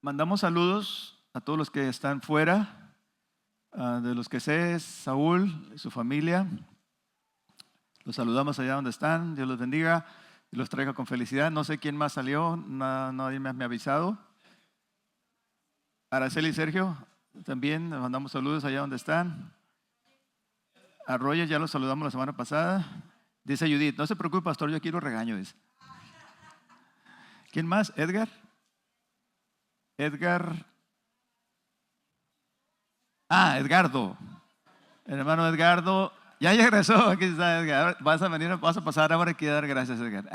Mandamos saludos a todos los que están fuera, de los que sé, Saúl y su familia. Los saludamos allá donde están. Dios los bendiga y los traiga con felicidad. No sé quién más salió, nadie más me ha avisado. Araceli y Sergio, también les mandamos saludos allá donde están. A Roger ya los saludamos la semana pasada. Dice Judith, no se preocupe, pastor, yo aquí lo regaño. Dice. ¿Quién más? Edgar. Edgardo. El hermano Edgardo. Ya regresó. Aquí está Edgar. Vas a pasar ahora aquí a dar gracias, Edgar.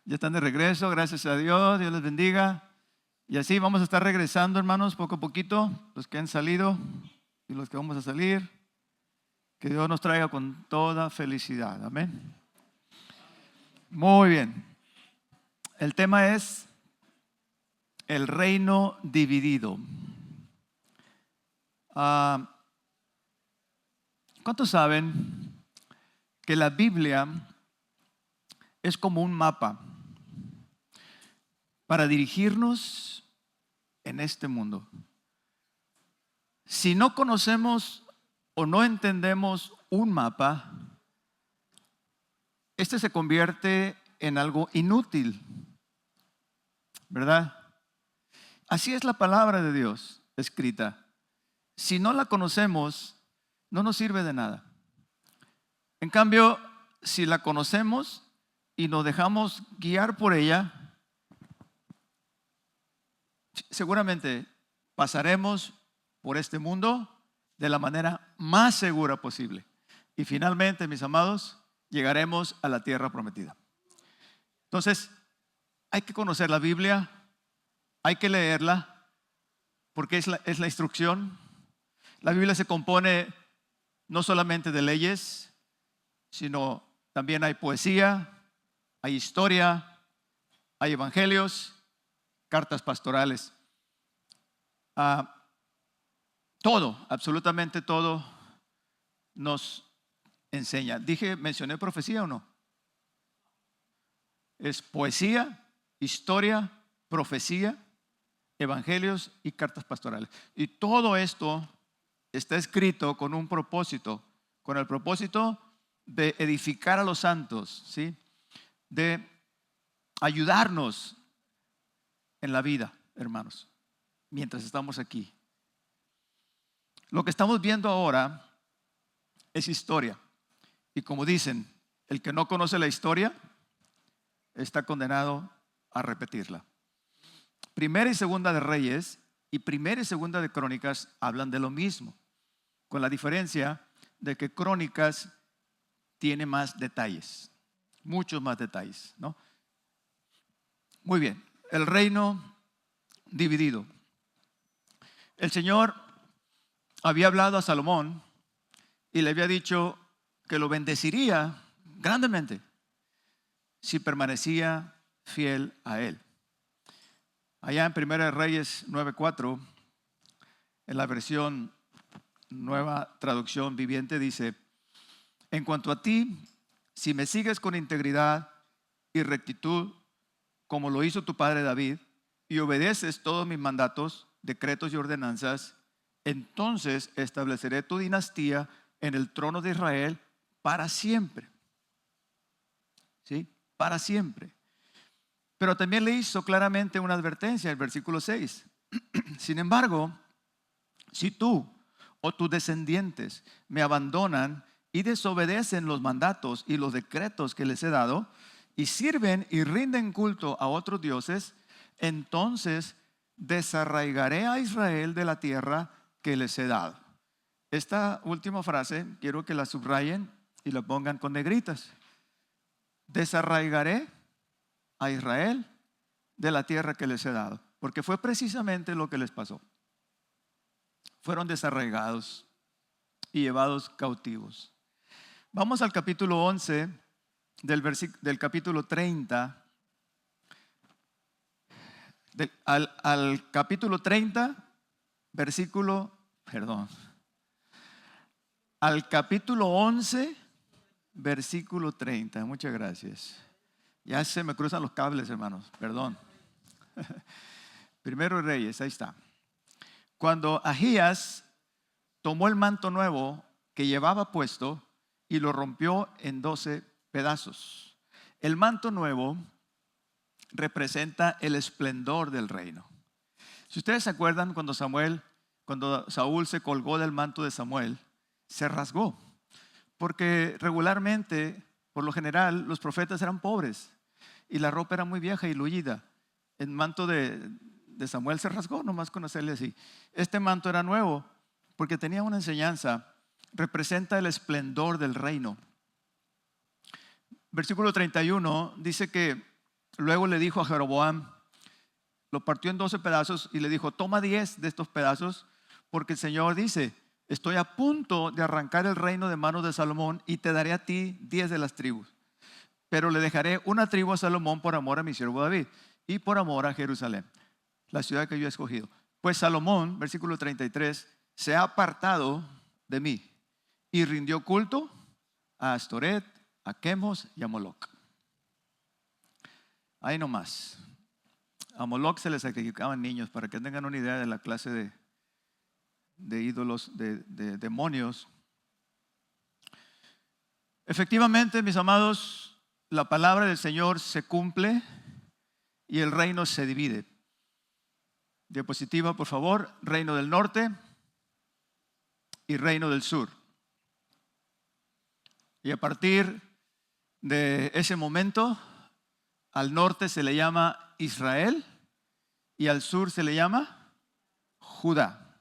Ya están de regreso, gracias a Dios. Dios les bendiga. Y así vamos a estar regresando, hermanos, poco a poquito. Los que han salido y los que vamos a salir. Que Dios nos traiga con toda felicidad. Amén. Muy bien. El tema es el reino dividido. ¿Cuántos saben que la Biblia es como un mapa para dirigirnos en este mundo? Si no conocemos o no entendemos un mapa, este se convierte en algo inútil, ¿verdad? Así es la palabra de Dios escrita. Si no la conocemos, no nos sirve de nada. En cambio, si la conocemos y nos dejamos guiar por ella, seguramente pasaremos por este mundo de la manera más segura posible. Y finalmente, mis amados, llegaremos a la tierra prometida. Entonces, hay que conocer la Biblia, hay que leerla, porque es la instrucción. La Biblia se compone no solamente de leyes, sino también hay poesía, hay historia, hay evangelios, cartas pastorales. Todo, absolutamente todo nos enseña. ¿Mencioné profecía o no? Es poesía, historia, profecía, evangelios y cartas pastorales. Y todo esto está escrito con un propósito, con el propósito de edificar a los santos, ¿sí? De ayudarnos en la vida, hermanos, mientras estamos aquí. Lo que estamos viendo ahora es historia. Y como dicen, el que no conoce la historia está condenado a repetirla. Primera y segunda de Reyes y primera y segunda de Crónicas hablan de lo mismo, con la diferencia de que Crónicas tiene más detalles, muchos más detalles, ¿no? Muy bien, el reino dividido. El Señor había hablado a Salomón y le había dicho que lo bendeciría grandemente si permanecía fiel a él. Allá en Primera de Reyes 9:4, en la versión Nueva Traducción Viviente, dice: en cuanto a ti, si me sigues con integridad y rectitud, como lo hizo tu padre David, y obedeces todos mis mandatos, decretos y ordenanzas, entonces estableceré tu dinastía en el trono de Israel para siempre. ¿Sí? Para siempre. Pero también le hizo claramente una advertencia, el versículo 6. Sin embargo, si tú o tus descendientes me abandonan y desobedecen los mandatos y los decretos que les he dado, y sirven y rinden culto a otros dioses, entonces desarraigaré a Israel de la tierra que les he dado. Esta última frase quiero que la subrayen y la pongan con negritas. Desarraigaré a Israel de la tierra que les he dado, porque fue precisamente lo que les pasó. Fueron desarraigados y llevados cautivos. Vamos al capítulo 11 del capítulo 30. Al capítulo 30, al capítulo 11, versículo 30. Muchas gracias. Ya se me cruzan los cables, hermanos, perdón. Primero de Reyes, ahí está. Cuando Ahías tomó el manto nuevo que llevaba puesto y lo rompió en 12 pedazos. El manto nuevo representa el esplendor del reino. Si ustedes se acuerdan cuando Saúl se colgó del manto de Samuel, se rasgó, porque regularmente, por lo general, los profetas eran pobres y la ropa era muy vieja y lullida. El manto de Samuel se rasgó nomás con hacerle así. Este manto era nuevo porque tenía una enseñanza, representa el esplendor del reino. Versículo 31 dice que luego le dijo a Jeroboam, lo partió en 12 pedazos y le dijo, toma 10 de estos pedazos, porque el Señor dice, estoy a punto de arrancar el reino de manos de Salomón y te daré a ti 10 de las tribus. Pero le dejaré una tribu a Salomón por amor a mi siervo David y por amor a Jerusalén, la ciudad que yo he escogido. Pues Salomón, versículo 33, se ha apartado de mí y rindió culto a Astoret, a Quemos y a Moloc. Ahí nomás. A Moloc se les sacrificaban niños, para que tengan una idea de la clase de ídolos, de demonios. Efectivamente, mis amados, la palabra del Señor se cumple y el reino se divide. Diapositiva, por favor. Reino del norte y reino del sur. Y a partir de ese momento, al norte se le llama Israel y al sur se le llama Judá.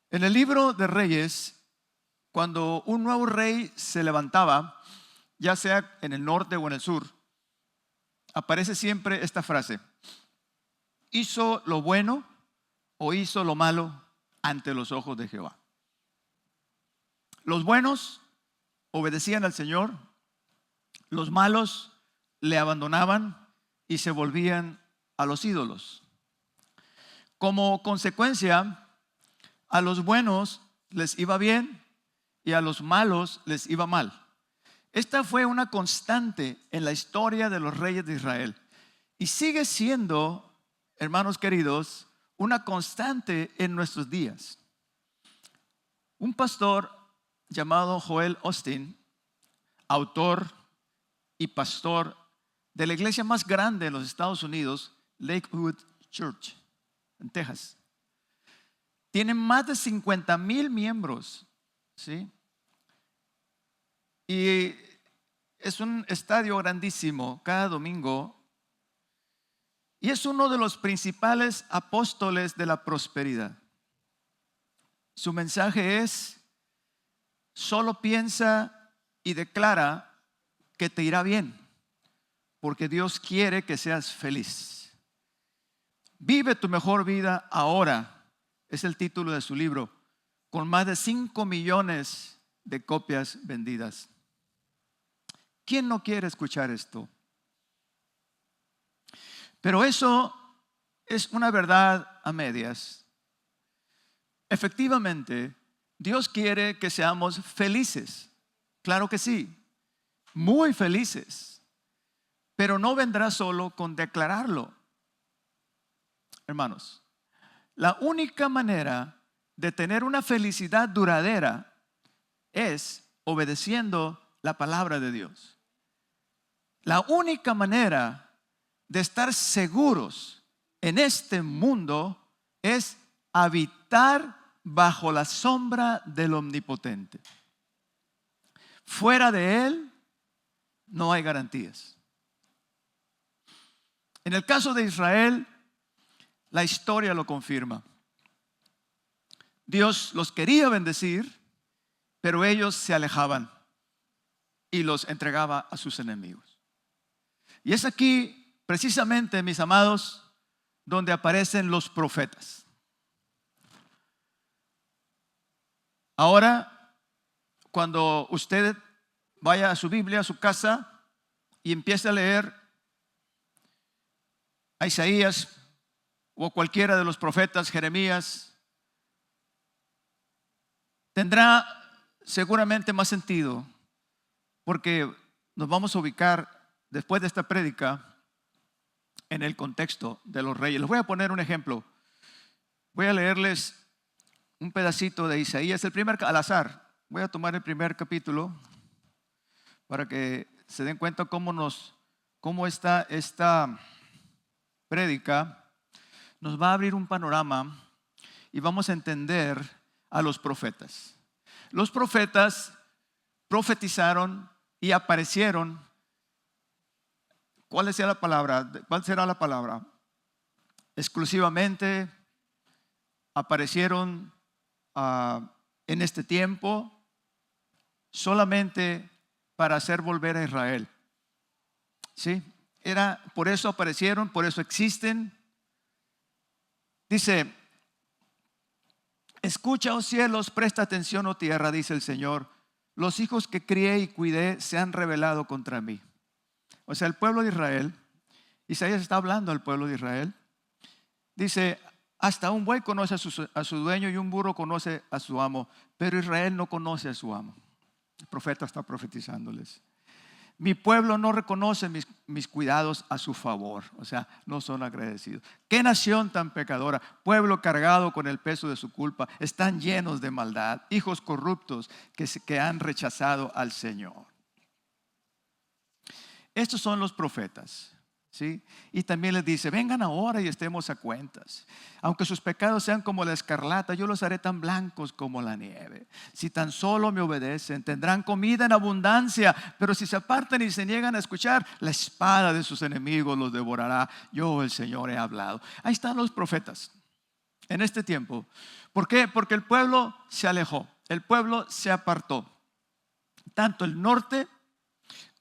En el libro de Reyes, cuando un nuevo rey se levantaba, ya sea en el norte o en el sur, aparece siempre esta frase: hizo lo bueno o hizo lo malo ante los ojos de Jehová. Los buenos obedecían al Señor, los malos le abandonaban y se volvían a los ídolos. Como consecuencia, a los buenos les iba bien y a los malos les iba mal. Esta fue una constante en la historia de los reyes de Israel y sigue siendo, hermanos queridos, una constante en nuestros días. Un pastor llamado Joel Osteen, autor y pastor de la iglesia más grande en los Estados Unidos, Lakewood Church, en Texas. Tienen más de 50,000 miembros, ¿sí? Y es un estadio grandísimo cada domingo. Y es uno de los principales apóstoles de la prosperidad. Su mensaje es: solo piensa y declara que te irá bien, porque Dios quiere que seas feliz. Vive tu mejor vida ahora. Es el título de su libro, con más de 5 millones de copias vendidas. ¿Quién no quiere escuchar esto? Pero eso es una verdad a medias. Efectivamente, Dios quiere que seamos felices. Claro que sí, muy felices. Pero no vendrá solo con declararlo. Hermanos, la única manera de tener una felicidad duradera es obedeciendo la palabra de Dios. La única manera de estar seguros en este mundo es habitar bajo la sombra del Omnipotente. Fuera de Él no hay garantías. En el caso de Israel, la historia lo confirma. Dios los quería bendecir, pero ellos se alejaban y los entregaba a sus enemigos. Y es aquí, precisamente, mis amados, donde aparecen los profetas. Ahora, cuando usted vaya a su Biblia, a su casa, y empiece a leer a Isaías o cualquiera de los profetas, Jeremías, tendrá seguramente más sentido, porque nos vamos a ubicar después de esta prédica en el contexto de los reyes. Les voy a poner un ejemplo. Voy a leerles un pedacito de Isaías, al azar. Voy a tomar el primer capítulo para que se den cuenta cómo está esta prédica. Nos va a abrir un panorama y vamos a entender a los profetas. Los profetas profetizaron y aparecieron. ¿Cuál será la palabra? ¿Cuál será la palabra? Exclusivamente aparecieron en este tiempo solamente para hacer volver a Israel. ¿Sí? Por eso aparecieron, por eso existen. Dice: escucha, oh cielos, presta atención, oh tierra, dice el Señor. Los hijos que crié y cuidé se han rebelado contra mí. O sea, el pueblo de Israel, Isaías está hablando al pueblo de Israel. Dice: hasta un buey conoce a su dueño y un burro conoce a su amo, pero Israel no conoce a su amo. El profeta está profetizándoles. Mi pueblo no reconoce mis cuidados a su favor. O sea, no son agradecidos. Qué nación tan pecadora, pueblo cargado con el peso de su culpa. Están llenos de maldad, hijos corruptos que han rechazado al Señor. Estos son los profetas, ¿sí? Y también les dice: vengan ahora y estemos a cuentas. Aunque sus pecados sean como la escarlata, yo los haré tan blancos como la nieve. Si tan solo me obedecen, tendrán comida en abundancia. Pero si se apartan y se niegan a escuchar, la espada de sus enemigos los devorará. Yo, el Señor, he hablado. Ahí están los profetas en este tiempo. ¿Por qué? Porque el pueblo se alejó, el pueblo se apartó. Tanto el norte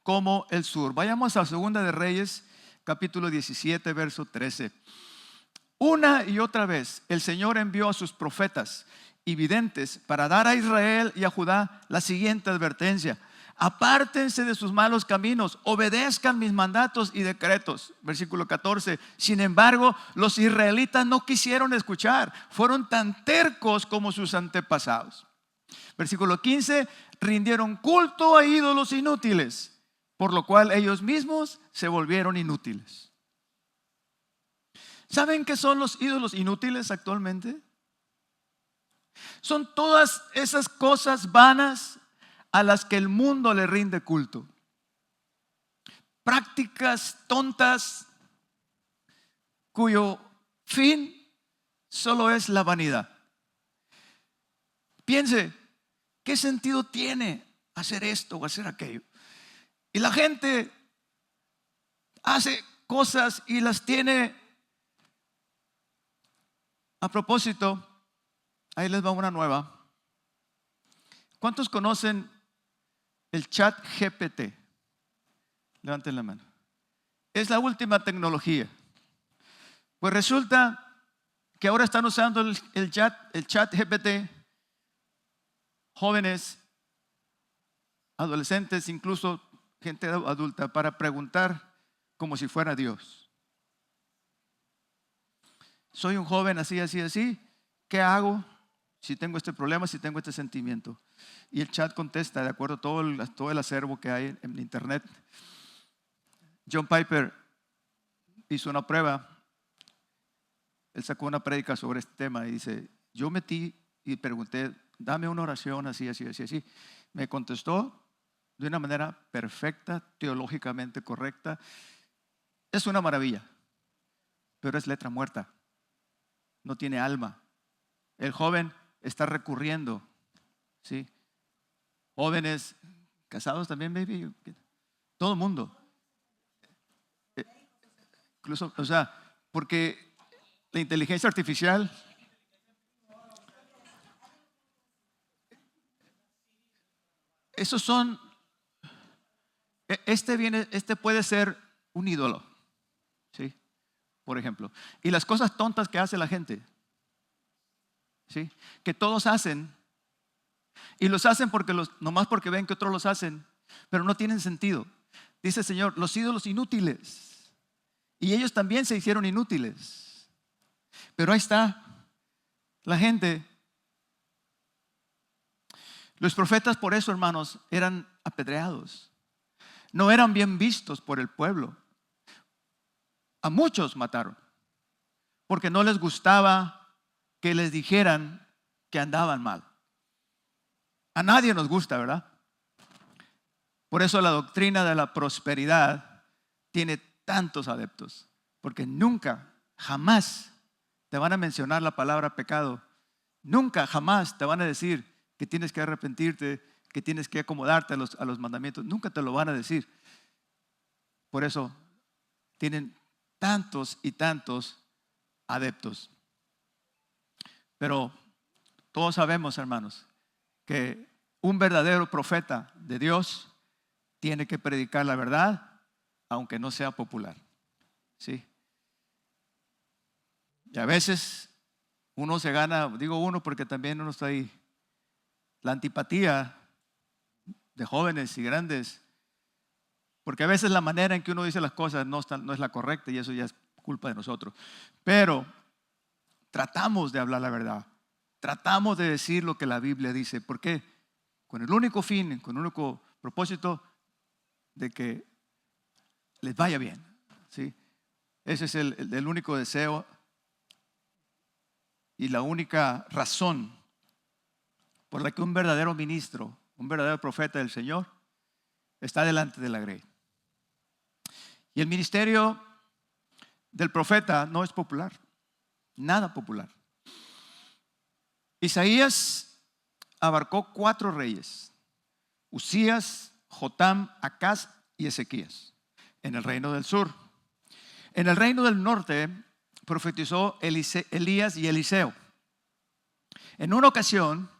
como el sur. Vayamos a Segunda de Reyes, capítulo 17, verso 13. Una y otra vez el Señor envió a sus profetas y videntes para dar a Israel y a Judá la siguiente advertencia: apártense de sus malos caminos, obedezcan mis mandatos y decretos. Versículo 14. Sin embargo, los israelitas no quisieron escuchar, fueron tan tercos como sus antepasados. Versículo 15. Rindieron culto a ídolos inútiles, por lo cual ellos mismos se volvieron inútiles. ¿Saben qué son los ídolos inútiles actualmente? Son todas esas cosas vanas a las que el mundo le rinde culto. Prácticas tontas cuyo fin solo es la vanidad. Piense, ¿qué sentido tiene hacer esto o hacer aquello? Y la gente hace cosas y las tiene. A propósito, ahí les va una nueva. ¿Cuántos conocen el chat GPT? Levanten la mano. Es la última tecnología. Pues resulta que ahora están usando el chat GPT, jóvenes, adolescentes, incluso gente adulta, para preguntar como si fuera Dios. Soy un joven así, así, así. ¿Qué hago si tengo este problema, si tengo este sentimiento? Y el chat contesta de acuerdo a todo el acervo que hay en internet. John Piper hizo una prueba. Él sacó una prédica sobre este tema y dice: yo metí y pregunté, dame una oración así, así, así, así. Me contestó de una manera perfecta, teológicamente correcta. Es una maravilla, pero es letra muerta. No tiene alma. El joven está recurriendo, ¿sí? Jóvenes, casados también, baby. Todo el mundo. Incluso, o sea, porque la inteligencia artificial esos son. Este puede ser un ídolo, ¿sí? Por ejemplo. Y las cosas tontas que hace la gente, ¿sí? Que todos hacen. Y los hacen nomás porque ven que otros los hacen, pero no tienen sentido. Dice el Señor: los ídolos inútiles. Y ellos también se hicieron inútiles. Pero ahí está la gente. Los profetas, por eso, hermanos, eran apedreados. No eran bien vistos por el pueblo. A muchos mataron, porque no les gustaba que les dijeran que andaban mal. A nadie nos gusta, ¿verdad? Por eso la doctrina de la prosperidad tiene tantos adeptos, porque nunca, jamás te van a mencionar la palabra pecado. Nunca, jamás te van a decir que tienes que arrepentirte, que tienes que acomodarte a los mandamientos. Nunca te lo van a decir. Por eso tienen tantos y tantos adeptos. Pero todos sabemos, hermanos, que un verdadero profeta de Dios tiene que predicar la verdad, aunque no sea popular. ¿Sí? Y a veces uno se gana, digo uno porque también uno está ahí, la antipatía de jóvenes y grandes, porque a veces la manera en que uno dice las cosas no es la correcta y eso ya es culpa de nosotros. Pero tratamos de hablar la verdad, tratamos de decir lo que la Biblia dice. ¿Por qué? Con el único fin, con el único propósito de que les vaya bien. ¿Sí? Ese es el único deseo y la única razón por la que un verdadero ministro, un verdadero profeta del Señor está delante de la grey. Y el ministerio del profeta no es popular, nada popular. Isaías abarcó 4 reyes: Usías, Jotam, Acaz y Ezequías, en el reino del sur. En el reino del norte profetizó Elías y Eliseo. En una ocasión,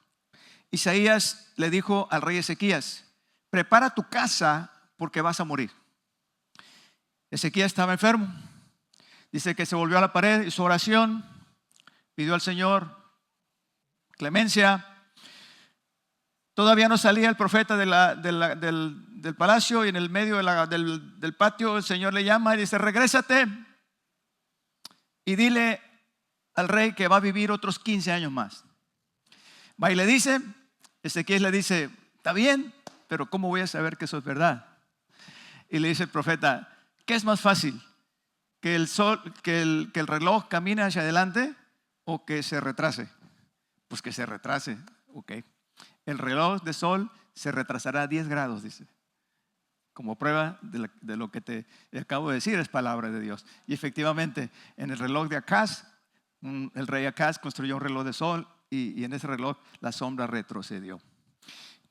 Isaías le dijo al rey Ezequías: prepara tu casa porque vas a morir. Ezequías estaba enfermo. Dice que se volvió a la pared, hizo oración, pidió al Señor clemencia. Todavía no salía el profeta del palacio, y en el medio del patio el Señor le llama y dice: regrésate y dile al rey que va a vivir otros 15 años más. Va y le dice, Ezequiel le dice: está bien, pero ¿cómo voy a saber que eso es verdad? Y le dice el profeta: ¿qué es más fácil? ¿Que el reloj camine hacia adelante o que se retrase? Pues que se retrase. Ok. El reloj de sol se retrasará 10 grados, dice. Como prueba de lo que te acabo de decir, es palabra de Dios. Y efectivamente, en el reloj de Acaz, el rey Acaz construyó un reloj de sol y en ese reloj la sombra retrocedió.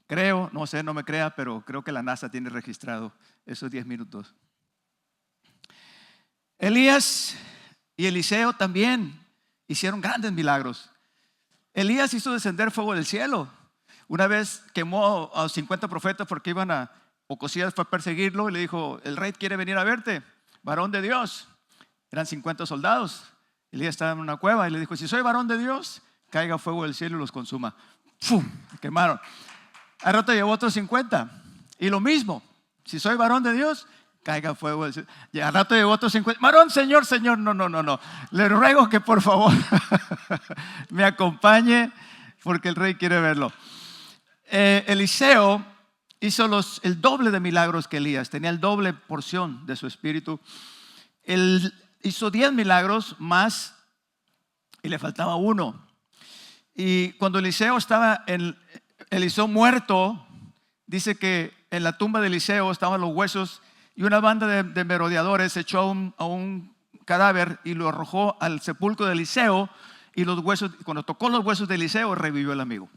Creo, no sé, no me crea, pero creo que la NASA tiene registrado esos 10 minutos. Elías y Eliseo también hicieron grandes milagros. Elías hizo descender fuego del cielo. Una vez quemó a 50 profetas porque iban a, Ocosías fue a perseguirlo y le dijo: el rey quiere venir a verte, varón de Dios. Eran 50 soldados. Elías estaba en una cueva y le dijo: si soy varón de Dios, caiga fuego del cielo y los consuma. ¡Fum! Quemaron. Al rato llevó otros 50. Y lo mismo, si soy varón de Dios, caiga fuego del cielo. Y al rato llevó otros 50. Varón, Señor. No. Le ruego que por favor me acompañe porque el rey quiere verlo. Eliseo hizo el doble de milagros que Elías. Tenía el doble porción de su espíritu. Él hizo 10 milagros más y le faltaba uno. Y cuando Eliseo muerto, dice que en la tumba de Eliseo estaban los huesos y una banda de merodeadores echó a un cadáver y lo arrojó al sepulcro de Eliseo, y los huesos, cuando tocó los huesos de Eliseo, revivió el amigo.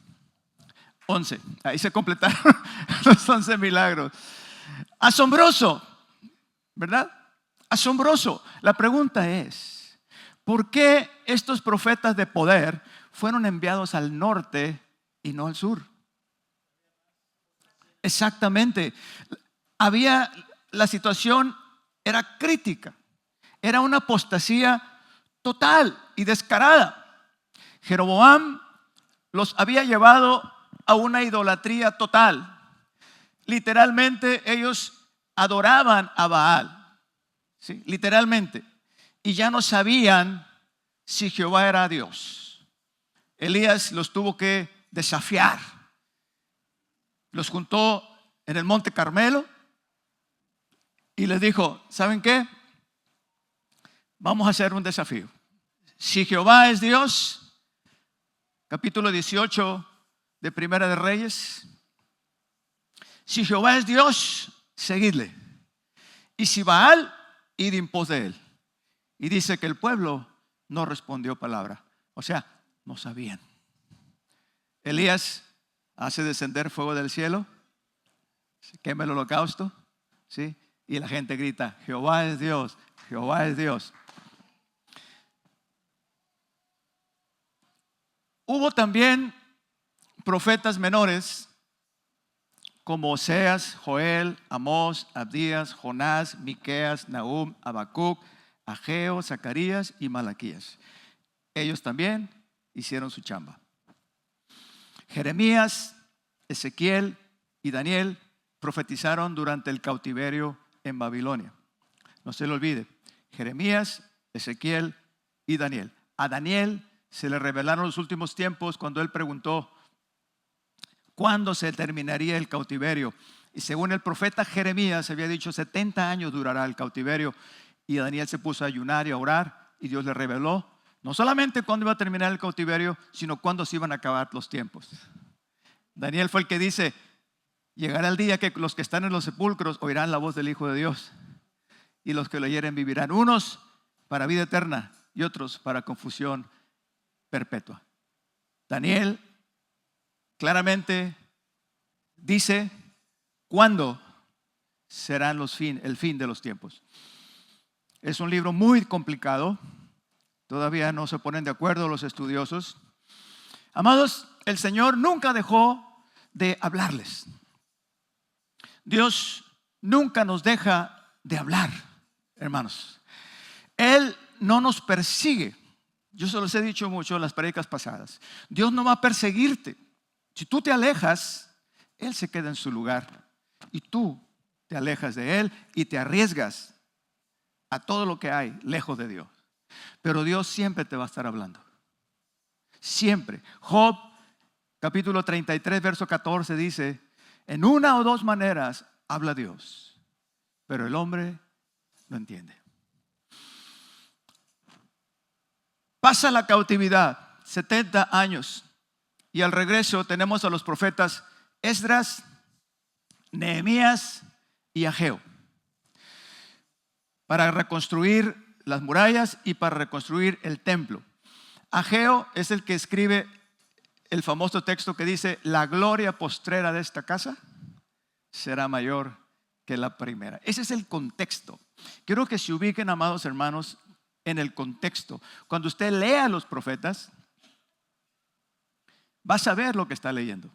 11. Ahí se completaron los 11 milagros. Asombroso, ¿verdad? Asombroso. La pregunta es: ¿por qué estos profetas de poder fueron enviados al norte y no al sur? Exactamente. La situación era crítica. Era una apostasía total y descarada. Jeroboam los había llevado a una idolatría total. Literalmente ellos adoraban a Baal. ¿Sí? Literalmente. Y ya no sabían si Jehová era Dios. Elías los tuvo que desafiar. Los juntó en el monte Carmelo y les dijo: ¿saben qué? Vamos a hacer un desafío. Si Jehová es Dios, capítulo 18 de Primera de Reyes. Si Jehová es Dios, seguidle. Y si Baal, id en pos de él. Y dice que el pueblo no respondió palabra. O sea, no sabían. Elías hace descender fuego del cielo, se quema el holocausto, ¿sí? Y la gente grita, Jehová es Dios, Jehová es Dios. Hubo también profetas menores como Oseas, Joel, Amós, Abdías, Jonás, Miqueas, Nahum, Habacuc, Ageo, Zacarías y Malaquías. Ellos también hicieron su chamba. Jeremías, Ezequiel y Daniel profetizaron durante el cautiverio en Babilonia. No se lo olvide, Jeremías, Ezequiel y Daniel. A Daniel se le revelaron los últimos tiempos cuando él preguntó cuándo se terminaría el cautiverio. Y según el profeta Jeremías había dicho 70 años durará el cautiverio. Y Daniel se puso a ayunar y a orar y Dios le reveló no solamente cuándo iba a terminar el cautiverio, sino cuándo se iban a acabar los tiempos. Daniel fue el que dice, llegará el día que los que están en los sepulcros oirán la voz del Hijo de Dios y los que lo oyeren vivirán, unos para vida eterna y otros para confusión perpetua. Daniel claramente dice cuándo serán el fin de los tiempos. Es un libro muy complicado. Todavía no se ponen de acuerdo los estudiosos. Amados, el Señor nunca dejó de hablarles. Dios nunca nos deja de hablar, hermanos. Él no nos persigue. Yo se los he dicho mucho en las prédicas pasadas. Dios no va a perseguirte. Si tú te alejas, Él se queda en su lugar. Y tú te alejas de Él y te arriesgas a todo lo que hay lejos de Dios. Pero Dios siempre te va a estar hablando. Siempre. Job, capítulo 33, verso 14 dice, en una o dos maneras habla Dios, pero el hombre no entiende. Pasa la cautividad, 70 años, y al regreso tenemos a los profetas Esdras, Nehemías y Ageo para reconstruir las murallas y para reconstruir el templo. Ageo es el que escribe el famoso texto que dice, la gloria postrera de esta casa será mayor que la primera. Ese es el contexto. Quiero que se ubiquen, amados hermanos, en el contexto. Cuando usted lea a los profetas, va a saber lo que está leyendo.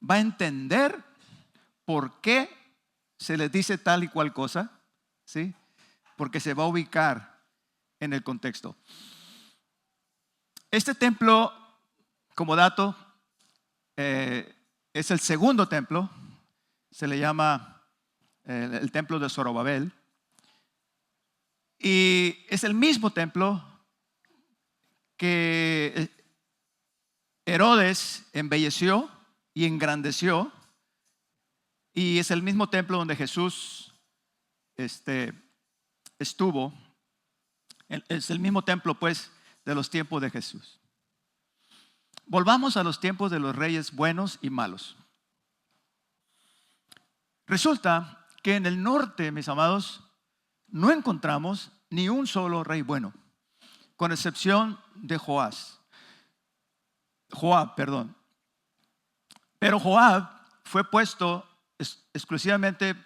Va a entender por qué se les dice tal y cual cosa, ¿sí? Porque se va a ubicar en el contexto. Este templo, como dato, es el segundo templo. Se le llama el templo de Zorobabel. Y es el mismo templo que Herodes embelleció y engrandeció. Y es el mismo templo donde Jesús estuvo. Es el mismo templo, pues, de los tiempos de Jesús. Volvamos a los tiempos de los reyes buenos y malos. Resulta que en el norte, mis amados, no encontramos ni un solo rey bueno, con excepción de Joab, perdón. Pero Joab fue puesto exclusivamente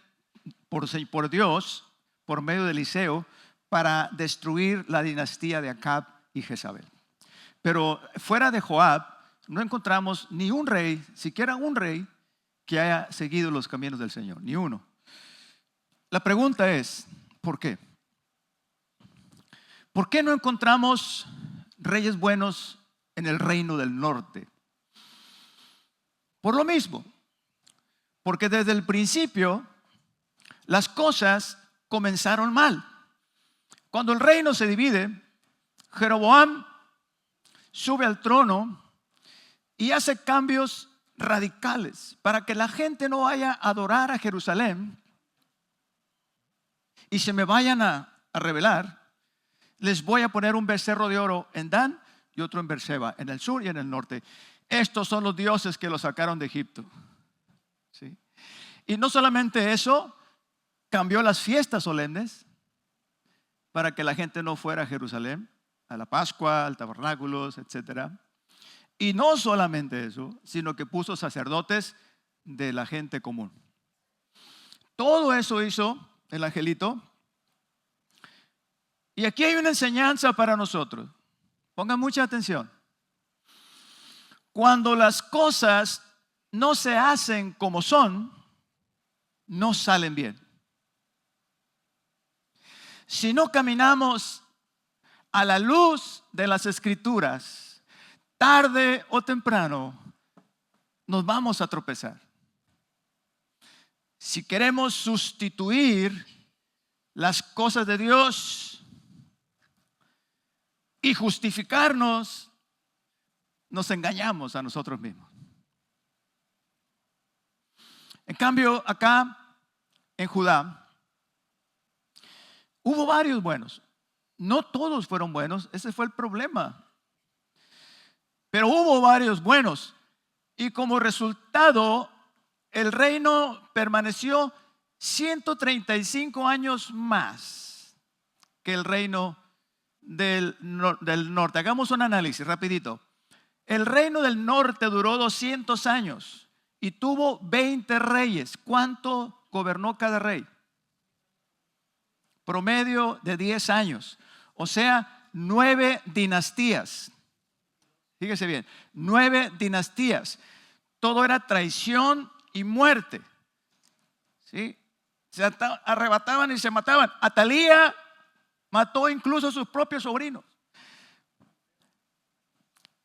por Dios, por medio de Eliseo, para destruir la dinastía de Acab y Jezabel. Pero fuera de Joab no encontramos ni un rey, siquiera un rey, que haya seguido los caminos del Señor, ni uno. La pregunta es, ¿por qué? ¿Por qué no encontramos reyes buenos en el reino del norte? Por lo mismo, porque desde el principio las cosas comenzaron mal. Cuando el reino se divide, Jeroboam sube al trono y hace cambios radicales para que la gente no vaya a adorar a Jerusalén y se me vayan a rebelar. les voy a poner un becerro de oro en Dan y otro en Beerseba, en el sur y en el norte. Estos son los dioses que los sacaron de Egipto. ¿Sí? Y no solamente eso, cambió las fiestas solemnes para que la gente no fuera a Jerusalén, a la Pascua, al tabernáculos, etc. Y no solamente eso, sino que puso sacerdotes de la gente común. Todo eso hizo el angelito. Y aquí hay una enseñanza para nosotros. Pongan mucha atención. Cuando las cosas no se hacen como son, no salen bien. Si no caminamos a la luz de las Escrituras, tarde o temprano, nos vamos a tropezar. Si queremos sustituir las cosas de Dios y justificarnos, nos engañamos a nosotros mismos. En cambio, acá en Judá, hubo varios buenos. No todos fueron buenos, ese fue el problema. Pero hubo varios buenos. Y como resultado, el reino permaneció 135 años más que el reino del norte. Hagamos un análisis rapidito. El reino del norte duró 200 años y tuvo 20 reyes. ¿Cuánto gobernó cada rey? Promedio de 10 años. O sea, 9 dinastías. Fíjese bien, 9 dinastías. Todo era traición y muerte. ¿Sí? Se arrebataban y se mataban. Atalía mató incluso a sus propios sobrinos.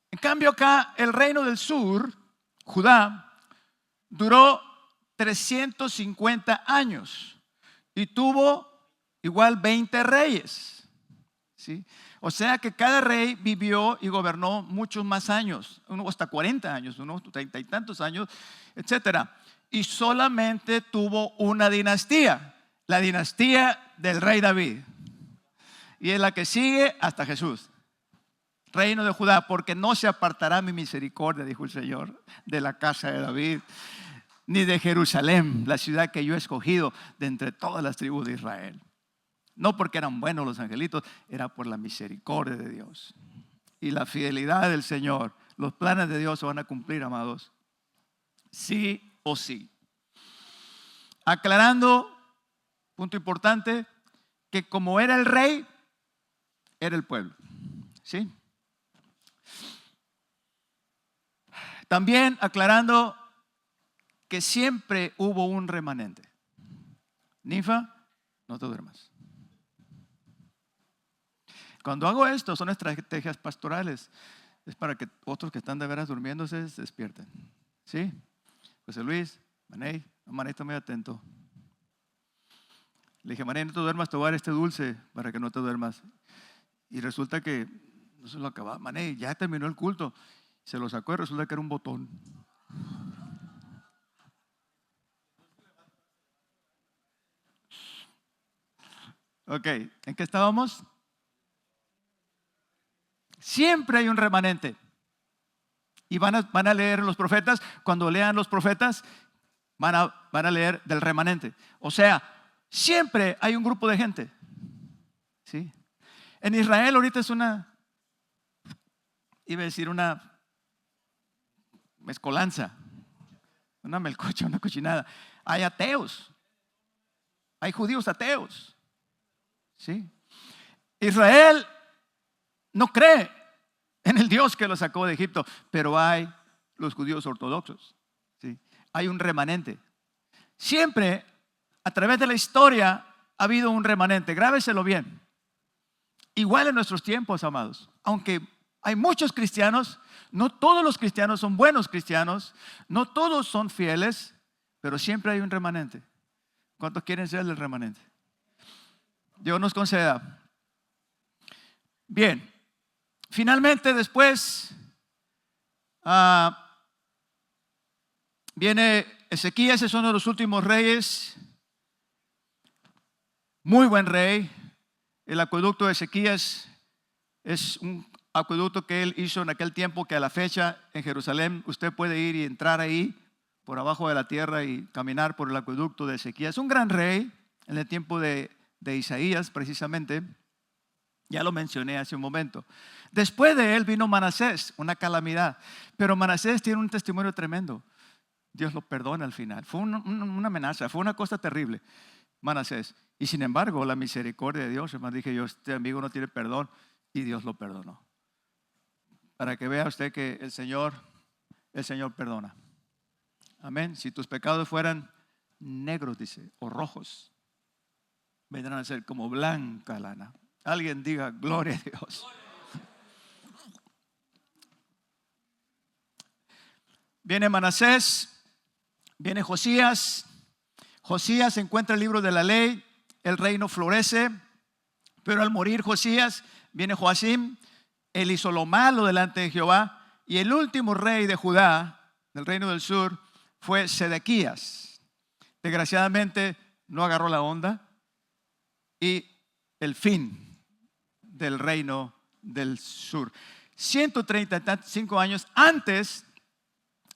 En cambio acá el reino del sur, Judá, duró 350 años y tuvo igual 20 reyes. ¿Sí? O sea que cada rey vivió y gobernó muchos más años, uno hasta 40 años, unos 30 y tantos años, etcétera. Y solamente tuvo una dinastía, la dinastía del rey David. Y es la que sigue hasta Jesús. Reino de Judá, porque no se apartará mi misericordia, dijo el Señor, de la casa de David, ni de Jerusalén, la ciudad que yo he escogido de entre todas las tribus de Israel. No porque eran buenos los angelitos, era por la misericordia de Dios y la fidelidad del Señor. Los planes de Dios se van a cumplir, amados, sí o sí. Aclarando, punto importante, que como era el rey, era el pueblo. ¿Sí? También aclarando que siempre hubo un remanente. Ninfa, no te duermas. Cuando hago esto, son estrategias pastorales. Es para que otros que están de veras durmiendo se despierten. ¿Sí? José Luis, Maney, Maney está muy atento. Le dije, Maney, no te duermas, te voy a dar este dulce para que no te duermas. Y resulta que no se lo acababa. Maney, ya terminó el culto. Se lo sacó y resulta que era un botón. Ok, ¿en qué estábamos? Siempre hay un remanente. Y van a leer los profetas. Cuando lean los profetas, van a leer del remanente. O sea, siempre hay un grupo de gente. ¿Sí? En Israel ahorita es una mezcolanza, una melcocha, una cochinada. Hay ateos, hay judíos ateos. ¿Sí? Israel no cree en el Dios que lo sacó de Egipto, pero hay los judíos ortodoxos. ¿Sí? Hay un remanente. Siempre, a través de la historia, ha habido un remanente. Grábeselo bien. Igual en nuestros tiempos, amados. Aunque hay muchos cristianos, no todos los cristianos son buenos cristianos, no todos son fieles, pero siempre hay un remanente. ¿Cuántos quieren ser el remanente? Dios nos conceda. Bien, finalmente después viene Ezequías, es uno de los últimos reyes, muy buen rey, El acueducto de Ezequías es un acueducto que él hizo en aquel tiempo, que a la fecha en Jerusalén usted puede ir y entrar ahí por abajo de la tierra y caminar por el acueducto de Ezequías. Un gran rey en el tiempo de Isaías, precisamente. Ya lo mencioné hace un momento. Después de él vino Manasés, una calamidad. Pero Manasés tiene un testimonio tremendo. Dios lo perdona al final. Fue una amenaza, fue una cosa terrible, Manasés. Y sin embargo, la misericordia de Dios, hermano, dije yo, este amigo no tiene perdón, y Dios lo perdonó. Para que vea usted que el Señor perdona. Amén. Si tus pecados fueran negros, dice, o rojos, vendrán a ser como blanca lana. Alguien diga, gloria a Dios. Viene Manasés, viene Josías. Josías encuentra el libro de la ley, el reino florece, pero al morir Josías, viene Joacim. Él hizo lo malo delante de Jehová, y el último rey de Judá, del reino del sur, fue Sedequías. Desgraciadamente no agarró la onda, y el fin del reino del sur. 135 años antes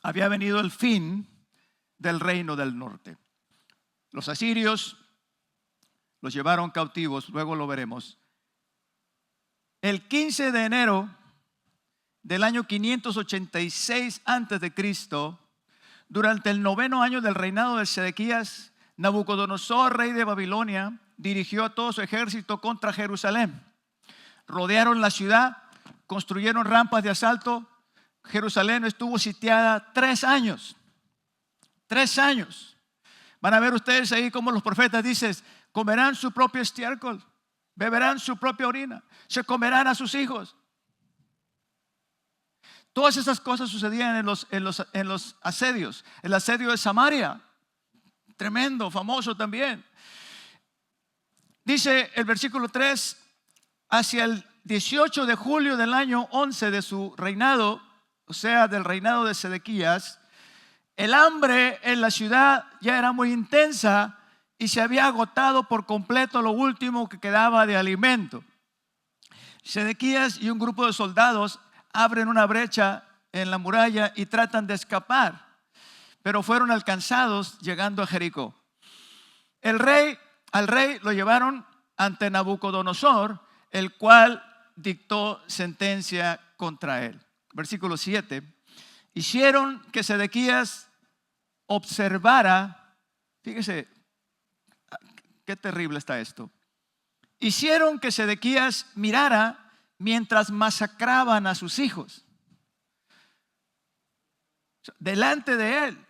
había venido el fin del reino del norte. Los asirios los llevaron cautivos, luego lo veremos. El 15 de enero del año 586 antes de Cristo, durante el 9º año del reinado de Sedequías, Nabucodonosor, rey de Babilonia, dirigió a todo su ejército contra Jerusalén. Rodearon la ciudad, construyeron rampas de asalto. Jerusalén estuvo sitiada 3 años. 3 años. Van a ver ustedes ahí como los profetas dicen, comerán su propio estiércol, beberán su propia orina, se comerán a sus hijos. Todas esas cosas sucedían en los asedios. El asedio de Samaria, tremendo, famoso también. Dice el versículo 3, hacia el 18 de julio del año 11 de su reinado, o sea, del reinado de Sedequías, el hambre en la ciudad ya era muy intensa y se había agotado por completo lo último que quedaba de alimento. Sedequías y un grupo de soldados abren una brecha en la muralla y tratan de escapar, pero fueron alcanzados llegando a Jericó. Al rey lo llevaron ante Nabucodonosor, el cual dictó sentencia contra él. Versículo 7. Hicieron que Sedequías observara, fíjese qué terrible está esto. Hicieron que Sedequías mirara mientras masacraban a sus hijos delante de él,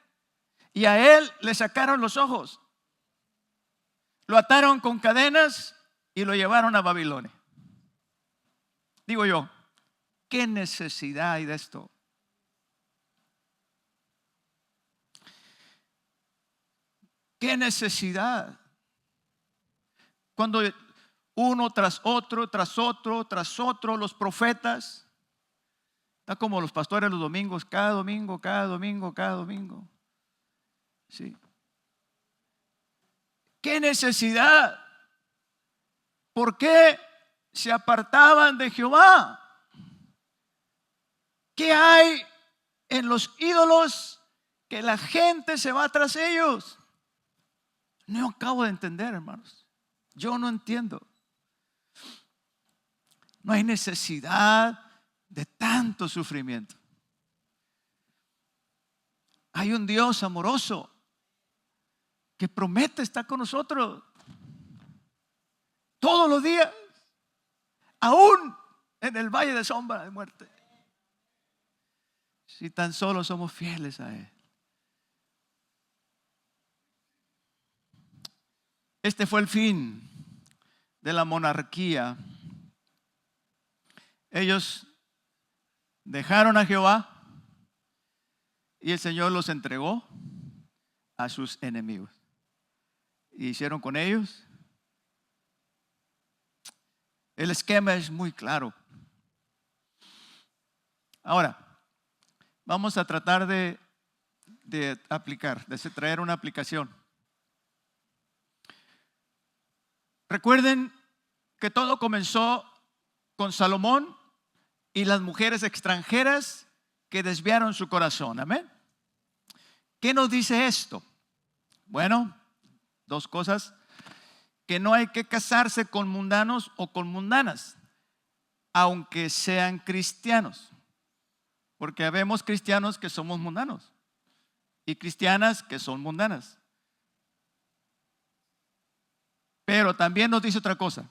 y a él le sacaron los ojos, lo ataron con cadenas y lo llevaron a Babilonia. Digo yo, ¿qué necesidad hay de esto? ¿Qué necesidad? Cuando uno tras otro, los profetas, está como los pastores los domingos, cada domingo. Sí. ¿Qué necesidad? ¿Por qué se apartaban de Jehová? ¿Qué hay en los ídolos que la gente se va tras ellos? No acabo de entender, hermanos. Yo no entiendo. No hay necesidad de tanto sufrimiento. Hay un Dios amoroso que promete estar con nosotros todos los días, aún en el valle de sombra de muerte, si tan solo somos fieles a Él. Este fue el fin de la monarquía. Ellos dejaron a Jehová y el Señor los entregó a sus enemigos. Y hicieron con ellos. El esquema es muy claro. Ahora, vamos a tratar de aplicar, de traer una aplicación. Recuerden que todo comenzó con Salomón y las mujeres extranjeras que desviaron su corazón. Amén. ¿Qué nos dice esto? Bueno, dos cosas. Que no hay que casarse con mundanos o con mundanas, aunque sean cristianos. Porque habemos cristianos que somos mundanos y cristianas que son mundanas. Pero también nos dice otra cosa,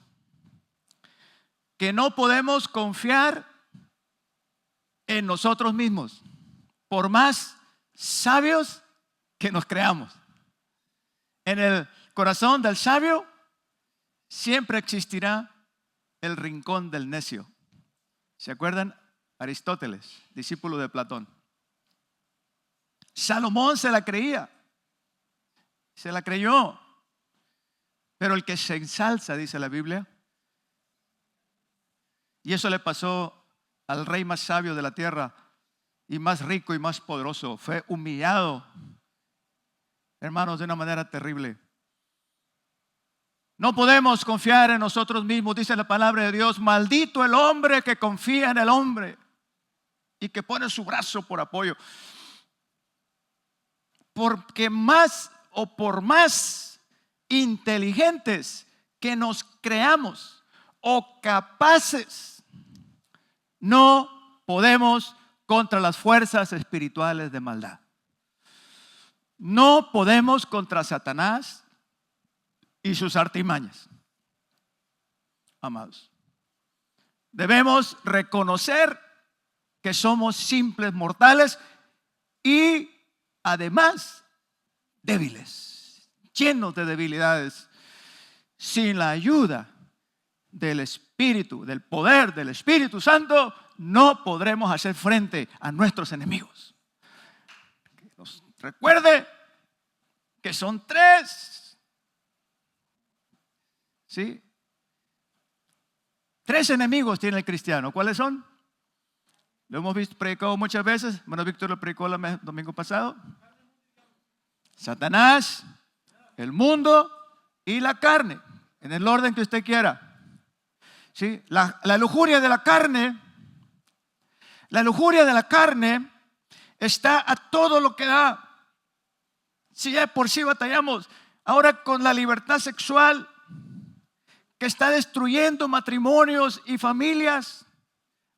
que no podemos confiar en nosotros mismos, por más sabios que nos creamos. En el corazón del sabio siempre existirá el rincón del necio. ¿Se acuerdan? Aristóteles, discípulo de Platón. Salomón se la creía, se la creyó. Pero el que se ensalza, dice la Biblia, y eso le pasó al rey más sabio de la tierra y más rico y más poderoso, fue humillado, hermanos, de una manera terrible. No podemos confiar en nosotros mismos, dice la palabra de Dios. Maldito el hombre que confía en el hombre y que pone su brazo por apoyo. Porque más o por más inteligentes que nos creamos o capaces, no podemos contra las fuerzas espirituales de maldad. No podemos contra Satanás y sus artimañas. Amados, debemos reconocer que somos simples mortales y además débiles, llenos de debilidades. Sin la ayuda del Espíritu, del poder del Espíritu Santo, no podremos hacer frente a nuestros enemigos. Recuerde que son tres. ¿Sí? Tres enemigos tiene el cristiano. ¿Cuáles son? Lo hemos visto predicado muchas veces. Bueno, Víctor lo predicó el domingo pasado. Satanás, el mundo y la carne, en el orden que usted quiera. ¿Sí? La lujuria de la carne, está a todo lo que da. Si ya por sí batallamos, ahora con la libertad sexual que está destruyendo matrimonios y familias,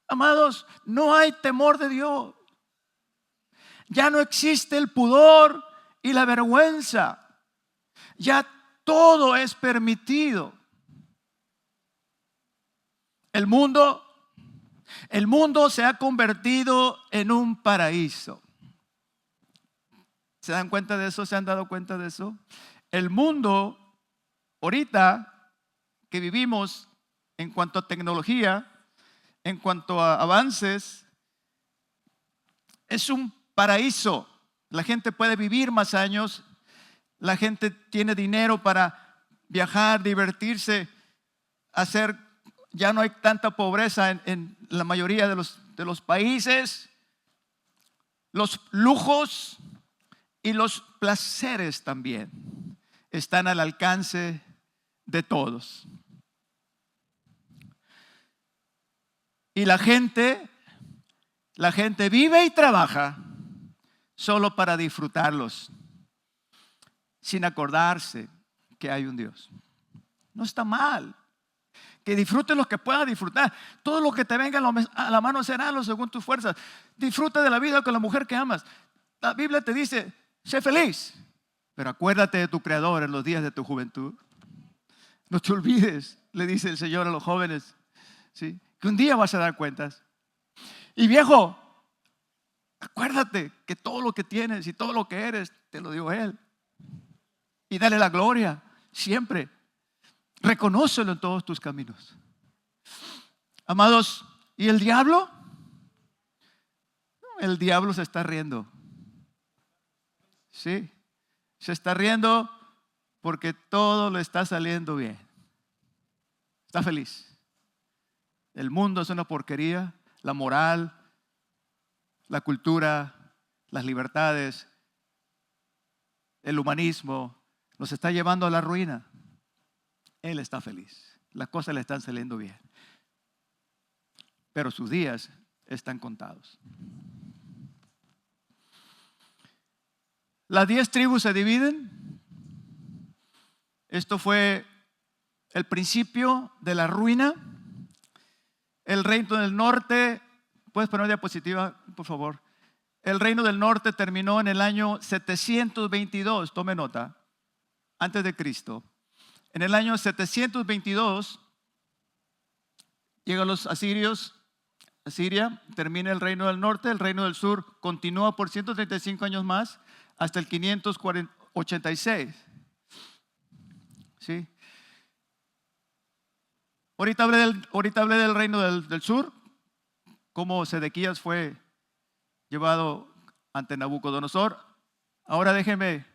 amados, no hay temor de Dios. Ya no existe el pudor y la vergüenza. Ya todo es permitido. El mundo se ha convertido en un paraíso. ¿Se dan cuenta de eso? ¿Se han dado cuenta de eso? El mundo, ahorita que vivimos en cuanto a tecnología, en cuanto a avances, es un paraíso. La gente puede vivir más años, la gente tiene dinero para viajar, divertirse, ya no hay tanta pobreza en la mayoría de los países. Los lujos y los placeres también están al alcance de todos. Y la gente vive y trabaja solo para disfrutarlos, sin acordarse que hay un Dios. No está mal. Que disfrutes lo que puedas disfrutar. Todo lo que te venga a la mano será según tus fuerzas. Disfruta de la vida con la mujer que amas. La Biblia te dice, sé feliz, pero acuérdate de tu Creador en los días de tu juventud. No te olvides, le dice el Señor a los jóvenes, ¿sí? Que un día vas a dar cuentas. Y viejo, acuérdate que todo lo que tienes y todo lo que eres te lo dio Él. Y dale la gloria siempre. Reconócelo en todos tus caminos. Amados, ¿y el diablo? El diablo se está riendo. Sí, se está riendo porque todo le está saliendo bien. Está feliz. El mundo es una porquería. La moral, la cultura, las libertades, el humanismo nos está llevando a la ruina. Él está feliz. Las cosas le están saliendo bien. Pero sus días están contados. Las 10 tribus se dividen. Esto fue el principio de la ruina. El reino del norte, ¿puedes poner diapositiva, por favor? El reino del norte terminó en el año 722, tome nota, antes de Cristo. En el año 722 llegan los asirios, Asiria, termina el reino del norte, el reino del sur continúa por 135 años más hasta el 586. ¿Sí? Ahorita hablé del reino del sur, cómo Sedequías fue llevado ante Nabucodonosor. Ahora déjenme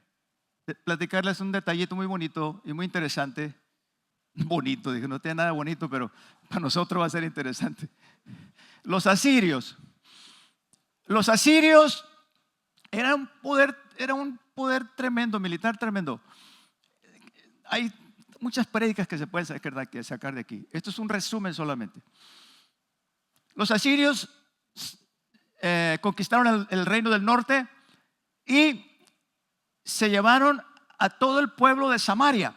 platicarles un detallito muy bonito y muy interesante. Bonito, dije, no tiene nada bonito, pero para nosotros va a ser interesante. Los asirios eran un poder tremendo, militar tremendo. Hay muchas prédicas que se pueden sacar de aquí. Esto es un resumen solamente. Los asirios conquistaron el reino del norte y se llevaron a todo el pueblo de Samaria.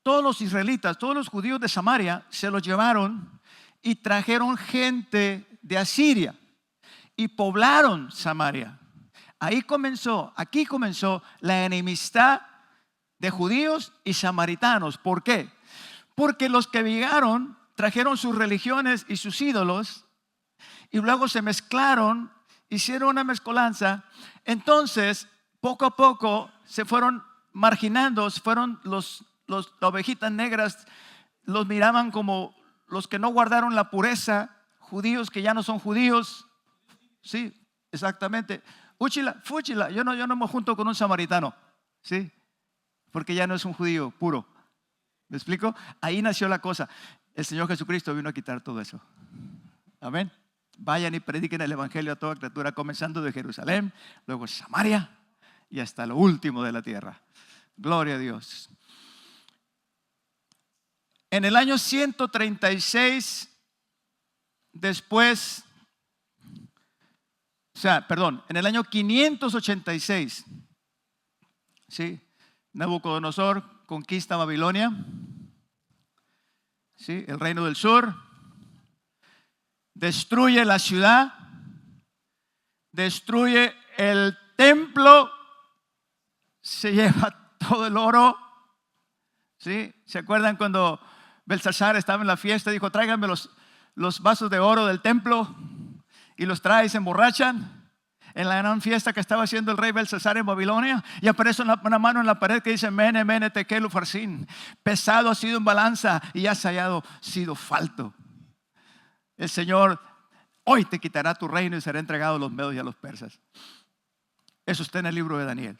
Todos los israelitas, todos los judíos de Samaria se los llevaron y trajeron gente de Asiria y poblaron Samaria. Aquí comenzó la enemistad de judíos y samaritanos. ¿Por qué? Porque los que llegaron trajeron sus religiones y sus ídolos y luego se mezclaron, hicieron una mezcolanza. Entonces, poco a poco se fueron marginando, fueron las ovejitas negras, los miraban como los que no guardaron la pureza, judíos que ya no son judíos. Sí, exactamente. Fúchila, yo no me junto con un samaritano, ¿sí? Porque ya no es un judío puro. ¿Me explico? Ahí nació la cosa. El Señor Jesucristo vino a quitar todo eso. Amén. Vayan y prediquen el evangelio a toda criatura, comenzando de Jerusalén, luego Samaria y hasta lo último de la tierra. Gloria a Dios. En el año 136 después, en el año 586, ¿sí? Nabucodonosor conquista Babilonia, ¿sí? El reino del sur, destruye la ciudad, destruye el templo, se lleva todo el oro, ¿sí? ¿Se acuerdan cuando Belsasar estaba en la fiesta y dijo, tráiganme los vasos de oro del templo? Y los trae y se emborrachan en la gran fiesta que estaba haciendo el rey Belsasar en Babilonia, y aparece una mano en la pared que dice Mene, Mene, Tekel, Ufarsin. Pesado ha sido en balanza y has sido falto. El Señor hoy te quitará tu reino y será entregado a los medos y a los persas. Eso está en el libro de Daniel.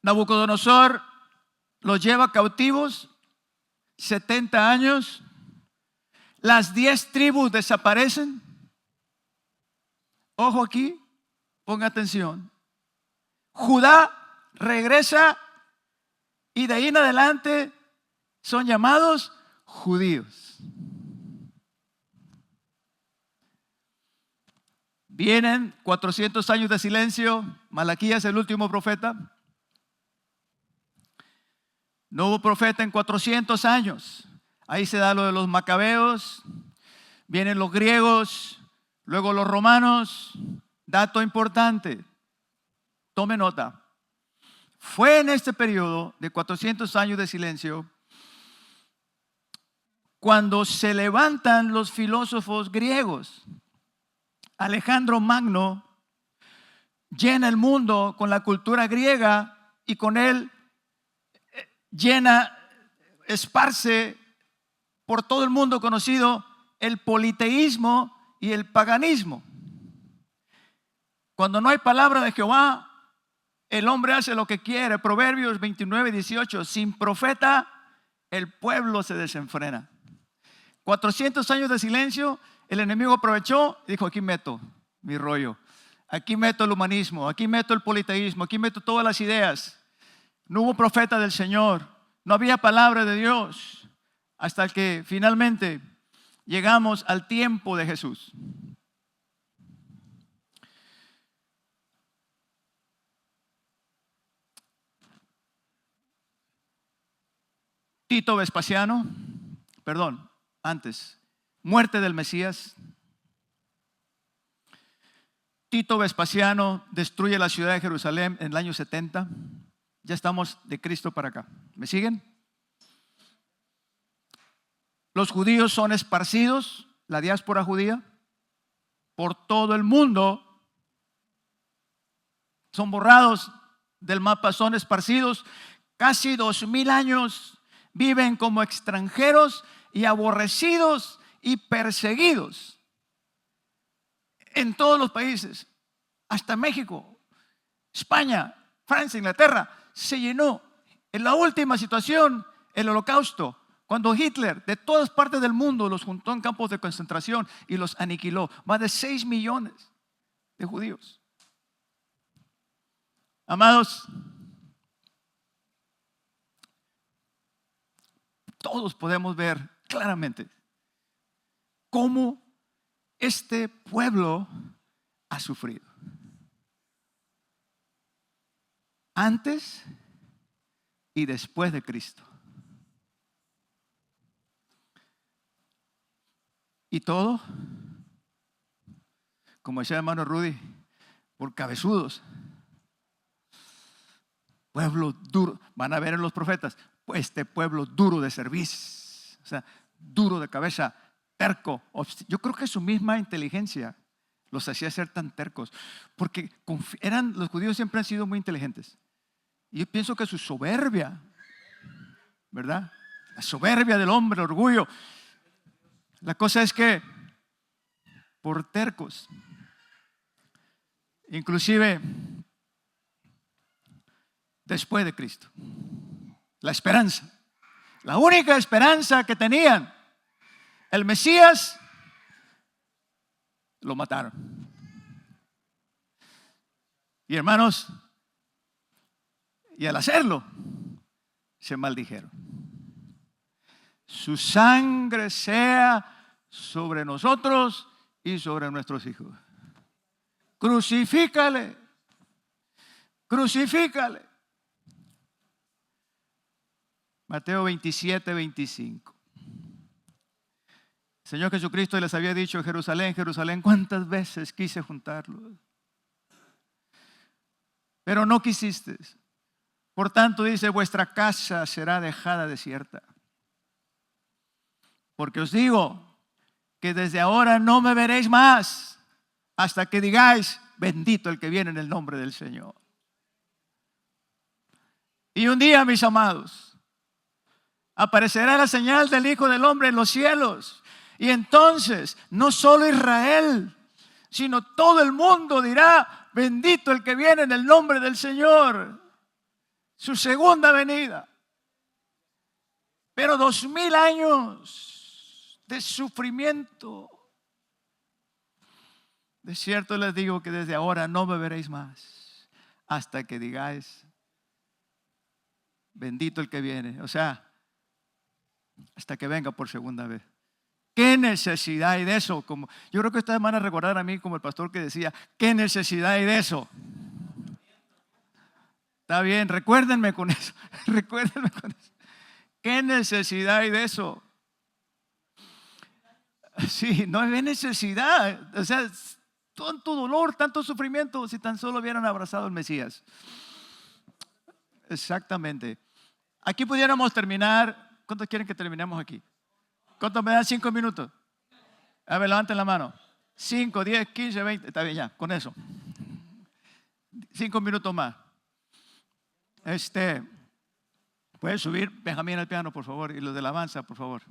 Nabucodonosor los lleva cautivos 70 años. Las 10 tribus desaparecen. Ojo aquí, ponga atención. Judá regresa y de ahí en adelante son llamados judíos. Vienen 400 años de silencio. Malaquías, el último profeta. No hubo profeta en 400 años. Ahí se da lo de los macabeos, vienen los griegos, luego los romanos. Dato importante, tome nota. Fue en este periodo de 400 años de silencio cuando se levantan los filósofos griegos. Alejandro Magno llena el mundo con la cultura griega y con él esparce por todo el mundo conocido el politeísmo y el paganismo. Cuando no hay palabra de Jehová, el hombre hace lo que quiere. Proverbios 29:18. Sin profeta, el pueblo se desenfrena. 400 años de silencio, el enemigo aprovechó y dijo, aquí meto mi rollo. Aquí meto el humanismo, aquí meto el politeísmo, aquí meto todas las ideas. No hubo profeta del Señor. No había palabra de Dios hasta que finalmente llegamos al tiempo de Jesús. Tito Vespasiano, perdón, antes, muerte del Mesías. Tito Vespasiano destruye la ciudad de Jerusalén en el año 70. Ya estamos de Cristo para acá. ¿Me siguen? Los judíos son esparcidos, la diáspora judía, por todo el mundo. Son borrados del mapa, son esparcidos. Casi 2000 años viven como extranjeros y aborrecidos y perseguidos en todos los países, hasta México, España, Francia, Inglaterra. Se llenó. En la última situación, el Holocausto, cuando Hitler de todas partes del mundo los juntó en campos de concentración y los aniquiló. Más de 6 millones de judíos. Amados, todos podemos ver claramente cómo este pueblo ha sufrido. Antes y después de Cristo. Y todo, como decía el hermano Rudy, por cabezudos. Pueblo duro. Van a ver en los profetas, este pueblo duro de cerviz, o sea, duro de cabeza, terco. Yo creo que su misma inteligencia los hacía ser tan tercos, porque los judíos siempre han sido muy inteligentes. Y yo pienso que su soberbia, ¿verdad? La soberbia del hombre, el orgullo. La cosa es que por tercos, inclusive después de Cristo, la esperanza, la única esperanza que tenían, el Mesías, lo mataron. Y hermanos, y al hacerlo, se maldijeron. Su sangre sea sobre nosotros y sobre nuestros hijos. Crucifícale, crucifícale. Mateo 27, 25. El Señor Jesucristo les había dicho: Jerusalén, Jerusalén, ¿cuántas veces quise juntarlos? Pero no quisiste. Por tanto dice: vuestra casa será dejada desierta. Porque os digo que desde ahora no me veréis más hasta que digáis: bendito el que viene en el nombre del Señor. Y un día, mis amados, aparecerá la señal del Hijo del Hombre en los cielos. Y entonces, no solo Israel, sino todo el mundo dirá: bendito el que viene en el nombre del Señor. Su segunda venida. Pero 2000 años de sufrimiento. De cierto les digo que desde ahora no me veréis más hasta que digáis: bendito el que viene. O sea, hasta que venga por segunda vez. ¿Qué necesidad hay de eso? Yo creo que ustedes van a recordar a mí como el pastor que decía: ¿qué necesidad hay de eso? Está bien, recuérdenme con eso. Recuérdenme con eso. ¿Qué necesidad hay de eso? Sí, no hay necesidad. O sea, tanto dolor, tanto sufrimiento, si tan solo hubieran abrazado al Mesías. Exactamente. Aquí pudiéramos terminar. ¿Cuántos quieren que terminemos aquí? ¿Cuántos me dan 5 minutos? A ver, levanten la mano. 5, 10, 15, 20. Está bien, ya, con eso. 5 minutos más. Puedes subir Benjamín al piano, por favor, y los de la alabanza, por favor.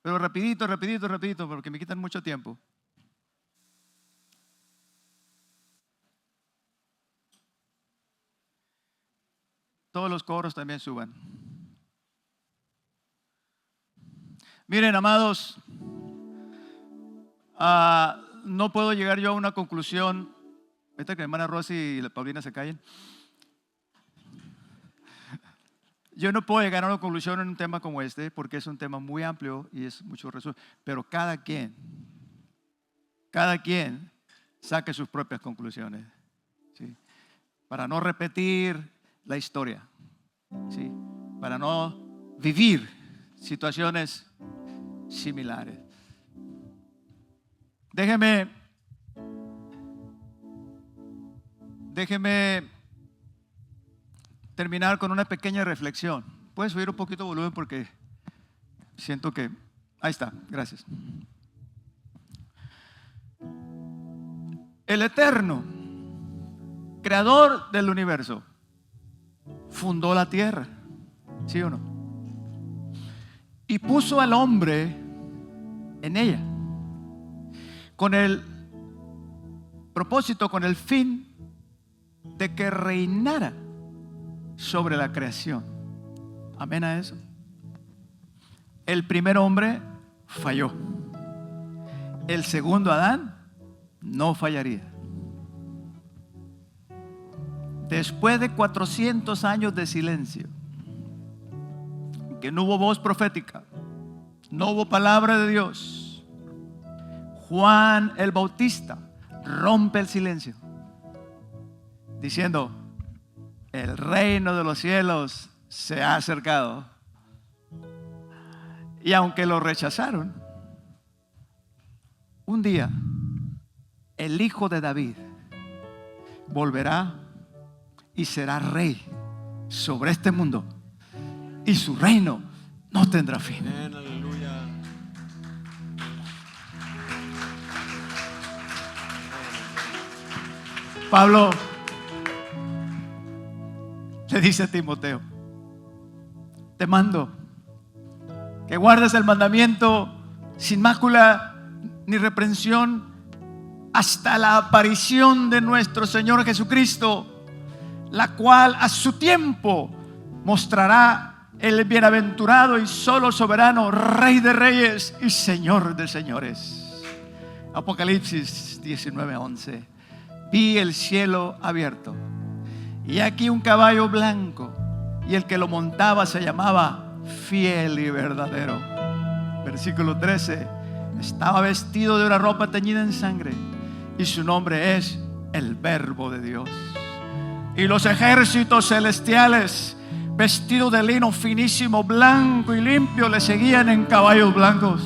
Pero rapidito, rapidito, rapidito, porque me quitan mucho tiempo. Todos los coros también suban. Miren, amados, no puedo llegar yo a una conclusión. Ahorita que la hermana Rosy y la Paulina se callen. Yo no puedo llegar a una conclusión en un tema como este porque es un tema muy amplio y es mucho resumen. Pero cada quien saque sus propias conclusiones, ¿sí? Para no repetir la historia, ¿sí? Para no vivir situaciones similares. Déjeme terminar con una pequeña reflexión. ¿Puedes subir un poquito de volumen? Porque siento que... Ahí está, gracias. El Eterno, creador del universo, fundó la tierra, ¿sí o no? Y puso al hombre en ella, con el propósito, con el fin de que reinara sobre la creación. Amén a eso. El primer hombre falló. El segundo Adán no fallaría. Después de 400 años de silencio, que no hubo voz profética, no hubo palabra de Dios, Juan el Bautista rompe el silencio diciendo: el reino de los cielos se ha acercado. Y aunque lo rechazaron, un día el hijo de David volverá y será rey sobre este mundo, y su reino no tendrá fin. Aleluya. Pablo le dice a Timoteo: te mando que guardes el mandamiento sin mácula ni reprensión hasta la aparición de nuestro Señor Jesucristo, la cual a su tiempo mostrará el bienaventurado y solo soberano, Rey de reyes y Señor de señores. Apocalipsis 19:11. Vi el cielo abierto, y aquí un caballo blanco, y el que lo montaba se llamaba Fiel y Verdadero. Versículo 13. Estaba vestido de una ropa teñida en sangre, y su nombre es el Verbo de Dios. Y los ejércitos celestiales, vestidos de lino finísimo, blanco y limpio, le seguían en caballos blancos.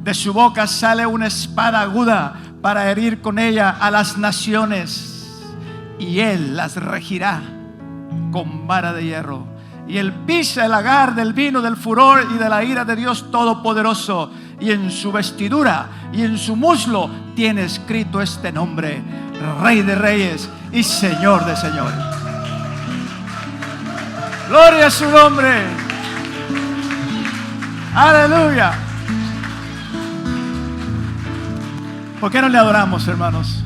De su boca sale una espada aguda para herir con ella a las naciones, y él las regirá con vara de hierro. Y él pisa el lagar del vino del furor y de la ira de Dios Todopoderoso. Y en su vestidura y en su muslo tiene escrito este nombre: Rey de reyes y Señor de señores. Gloria a su nombre. Aleluya. ¿Por qué no le adoramos, hermanos?